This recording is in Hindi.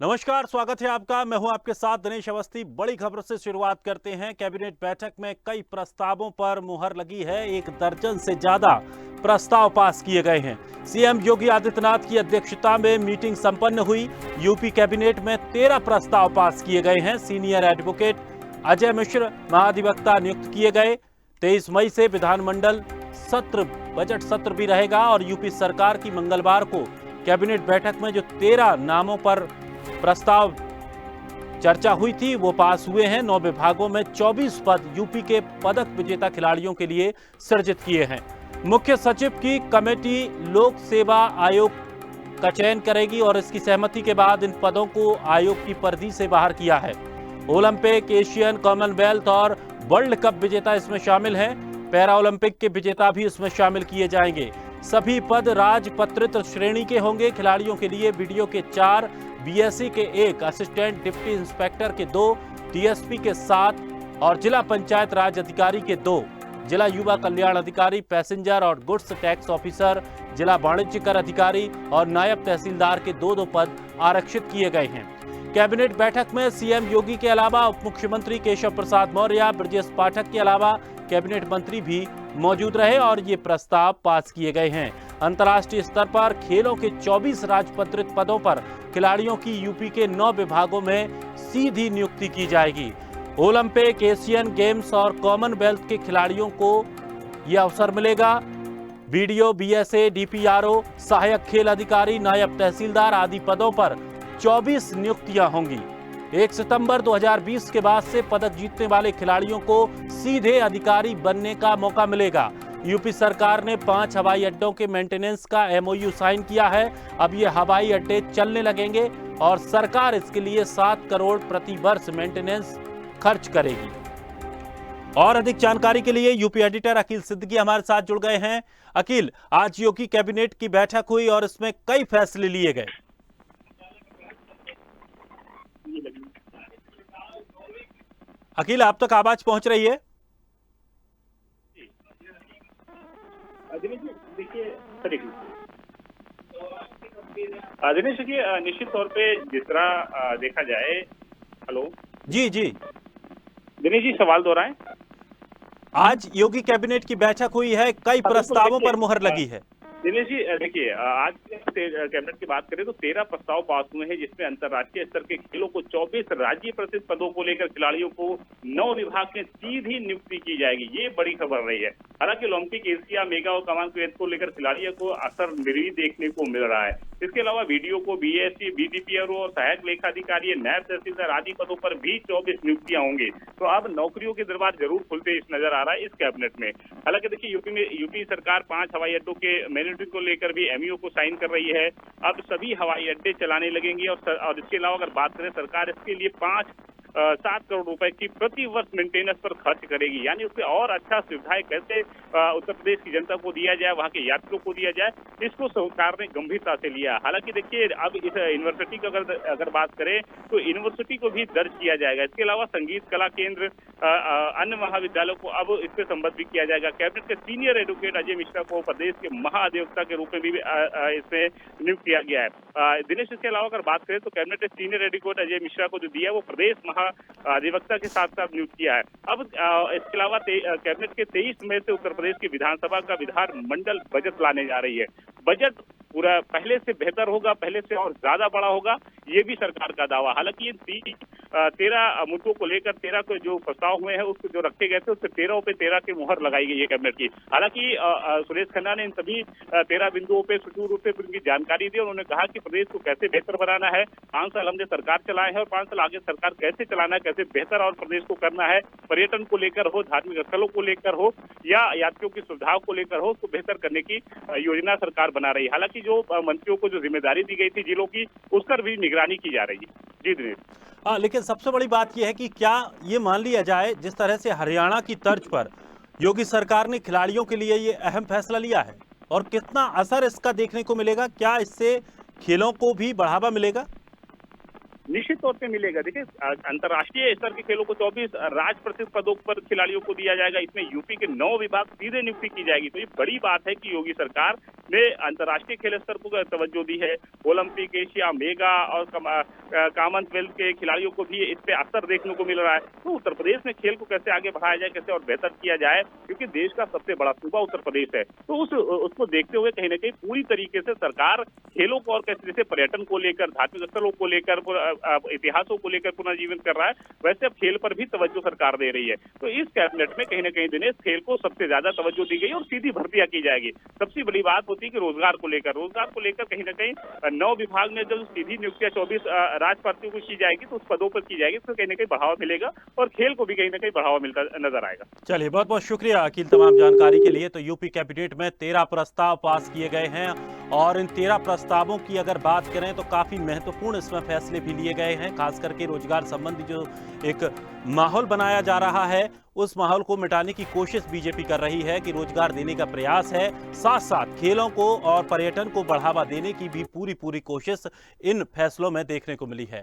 नमस्कार, स्वागत है आपका। मैं हूं आपके साथ दिनेश अवस्थी। बड़ी खबर से शुरुआत करते हैं। कैबिनेट बैठक में कई प्रस्तावों पर मुहर लगी है। 1 दर्जन से ज्यादा प्रस्ताव पास किए गए हैं। सीएम योगी आदित्यनाथ की अध्यक्षता में मीटिंग संपन्न हुई। यूपी कैबिनेट में 13 प्रस्ताव पास किए गए हैं। सीनियर एडवोकेट अजय मिश्र महाधिवक्ता नियुक्त किए गए। 23 मई से विधानमंडल सत्र, बजट सत्र भी रहेगा और यूपी सरकार की मंगलवार को कैबिनेट बैठक में जो 13 नामों पर प्रस्ताव चर्चा हुई थी वो पास हुए हैं। 9 विभागों में 24 पद यूपी के पदक विजेता खिलाड़ियों के लिए सृजित किए हैं। मुख्य सचिव की कमेटी लोक सेवा आयोग का चयन करेगी और इसकी सहमति के बाद इन पदों को आयोग की परिधि से बाहर किया है। ओलंपिक, एशियन, कॉमनवेल्थ और वर्ल्ड कप विजेता इसमें शामिल हैं। पैरा ओलंपिक के विजेता भी इसमें शामिल किए जाएंगे। सभी पद राजपत्रित श्रेणी के होंगे। खिलाड़ियों के लिए बीडीओ के 4, बीएससी के 1, असिस्टेंट डिप्टी इंस्पेक्टर के 2, डीएसपी के 7 और जिला पंचायत राज अधिकारी के 2, जिला युवा कल्याण अधिकारी, पैसेंजर और गुड्स टैक्स ऑफिसर, जिला वाणिज्य कर अधिकारी और नायब तहसीलदार के 2-2 पद आरक्षित किए गए हैं। कैबिनेट बैठक में सीएम योगी के अलावा उप मुख्यमंत्री केशव प्रसाद मौर्य, ब्रजेश पाठक के अलावा कैबिनेट मंत्री भी मौजूद रहे और ये प्रस्ताव पास किए गए हैं। अंतर्राष्ट्रीय स्तर पर खेलों के 24 राजपत्रित पदों पर खिलाड़ियों की यूपी के 9 विभागों में सीधी नियुक्ति की जाएगी। ओलंपिक, एशियन गेम्स और कॉमनवेल्थ के खिलाड़ियों को यह अवसर मिलेगा। बीडीओ, बीएसए, डीपीआरओ, सहायक खेल अधिकारी, नायब तहसीलदार आदि पदों पर 24 नियुक्तियां होंगी। 1 सितंबर 2020 के बाद से पदक जीतने वाले खिलाड़ियों को सीधे अधिकारी बनने का मौका मिलेगा। यूपी सरकार ने 5 हवाई अड्डों के मेंटेनेंस का एमओयू साइन किया है। अब ये हवाई अड्डे चलने लगेंगे और सरकार इसके लिए 7 करोड़ प्रति वर्ष मेंटेनेंस खर्च करेगी। और अधिक जानकारी के लिए यूपी एडिटर अकील सिद्दीकी हमारे साथ जुड़ गए हैं। अकील, आज योगी कैबिनेट की बैठक हुई और इसमें कई फैसले लिए गए। अकील, आप तक आवाज पहुंच रही है? दिनेश जी, निश्चित तौर पे जिस तरह देखा जाए। हेलो जी जी दिनेश जी, सवाल दोहराएं। आज योगी कैबिनेट की बैठक हुई है, कई प्रस्तावों पर मुहर लगी है। दिनेश जी, देखिए, आज कैबिनेट की बात करें तो 13 प्रस्ताव पास हुए हैं, जिसमें अंतर्राष्ट्रीय स्तर के खेलों को 24 राज्य प्रतिष्ठित पदों को लेकर खिलाड़ियों को 9 विभाग में सीधी नियुक्ति की जाएगी। ये बड़ी खबर रही है। हालांकि ओलंपिक, एशिया, मेगा और कॉमनवेल्थ को लेकर खिलाड़ियों को असर नहीं देखने को मिल रहा है। इसके अलावा वीडियो को बीएससी, बीडीपीआरओ और सहायक लेखाधिकारी, नायब तहसीलदार आदि पदों पर भी 24 नियुक्तियां होंगी। तो अब नौकरियों के दरवाजे जरूर खुलते नजर आ रहा है इस कैबिनेट में। हालांकि देखिए, यूपी सरकार 5 हवाई अड्डों के मैनेजमेंट को लेकर भी एमओयू को साइन कर रही है। अब सभी हवाई अड्डे चलाने लगेंगे और इसके अलावा अगर बात करें, सरकार इसके लिए 7 करोड़ रुपए की प्रति वर्ष मेंटेनेंस पर खर्च करेगी। यानी उसमें और अच्छा सुविधाएं कैसे उत्तर प्रदेश की जनता को दिया जाए, वहां के यात्रियों को दिया जाए, इसको सरकार ने गंभीरता से लिया। हालांकि देखिए, अब इस यूनिवर्सिटी की अगर बात करें तो यूनिवर्सिटी को भी दर्ज किया जाएगा। इसके अलावा संगीत कला केंद्र, अन्य महाविद्यालयों को अब इससे संबद्ध भी किया जाएगा। कैबिनेट के सीनियर एडवोकेट अजय मिश्रा को प्रदेश के महाधिवक्ता के रूप में भी इसमें नियुक्त किया गया है। दिनेश, इसके अलावा अगर बात करें तो कैबिनेट के सीनियर एडवोकेट अजय मिश्रा को जो दिया है वो प्रदेश अधिवक्ता के साथ साथ नियुक्त किया है। अब इसके अलावा कैबिनेट के 23 मई से उत्तर प्रदेश की विधानसभा का विधानमंडल बजट लाने जा रही है। बजट पूरा पहले से बेहतर होगा, पहले से और ज्यादा बड़ा होगा, ये भी सरकार का दावा। हालांकि ये 13 मुद्दों को लेकर 13 को जो प्रस्ताव हुए हैं, उसको जो रखे गए थे, उससे 13 पे 13 की मुहर लगाई गई है कैबिनेट की। हालांकि सुरेश खन्ना ने इन सभी 13 बिंदुओं पे सुचारू रूप से उनकी जानकारी दी। उन्होंने कहा कि प्रदेश को कैसे बेहतर बनाना है। 5 साल हमने सरकार चलाए हैं और 5 साल आगे सरकार कैसे चलाना है, कैसे बेहतर और प्रदेश को करना है। पर्यटन को लेकर हो, धार्मिक स्थलों को लेकर हो या यात्रियों की सुविधाओं को लेकर हो, उसको बेहतर करने की योजना सरकार बना रही है। हालांकि जो मंत्रियों को जो जिम्मेदारी दी गई थी जिलों की, उस पर भी निगरानी की जा रही है। जी दिनेश। लेकिन सबसे बड़ी बात यह है कि क्या ये मान लिया जाए, जिस तरह से हरियाणा की तर्ज पर योगी सरकार ने खिलाड़ियों के लिए ये अहम फैसला लिया है, और कितना असर इसका देखने को मिलेगा? क्या इससे खेलों को भी बढ़ावा मिलेगा? निश्चित तौर पे मिलेगा। देखिए, अंतर्राष्ट्रीय स्तर के खेलों को 24 राज्य प्रतिष्ठित पदों पर खिलाड़ियों को दिया जाएगा। इसमें यूपी के 9 विभाग सीधे नियुक्ति की जाएगी। तो ये बड़ी बात है कि योगी सरकार ने अंतर्राष्ट्रीय खेल स्तर को तवज्जो दी है। ओलंपिक, एशिया, मेगा और कॉमनवेल्थ के खिलाड़ियों को भी इस पे असर देखने को मिल रहा है। तो उत्तर प्रदेश में खेल को कैसे आगे बढ़ाया जाए, कैसे और बेहतर किया जाए, क्योंकि देश का सबसे बड़ा सूबा उत्तर प्रदेश है, तो उसको देखते हुए कहीं ना कहीं पूरी तरीके से सरकार खेलों को और कैसे, जैसे पर्यटन को लेकर, धार्मिक स्थलों को लेकर, इतिहासों को लेकर पुनर्जीवित कर रहा है, वैसे अब खेल पर भी तवज्जो सरकार दे रही है। तो इस कैबिनेट में कहीं ना कहीं दिनेश खेल को सबसे ज्यादा तवज्जो दी गई और सीधी भर्तियां की जाएगी। सबसे बड़ी बात होती है कि रोजगार को लेकर कहीं ना कहीं 9 विभाग में जब सीधी नियुक्तियां 24 राजपात्रियों को की जाएगी, तो उस पदों पर की जाएगी, तो कहीं ना कहीं बढ़ावा मिलेगा और खेल को भी कहीं ना कहीं बढ़ावा मिलता नजर आएगा। चलिए, बहुत बहुत शुक्रिया अखिल तमाम जानकारी के लिए। तो यूपी कैबिनेट में 13 प्रस्ताव पास किए गए हैं और इन 13 प्रस्तावों की अगर बात करें तो काफी महत्वपूर्ण इसमें फैसले भी लिए गए हैं। खास करके रोजगार संबंधी जो एक माहौल बनाया जा रहा है, उस माहौल को मिटाने की कोशिश बीजेपी कर रही है कि रोजगार देने का प्रयास है। साथ साथ खेलों को और पर्यटन को बढ़ावा देने की भी पूरी कोशिश इन फैसलों में देखने को मिली है।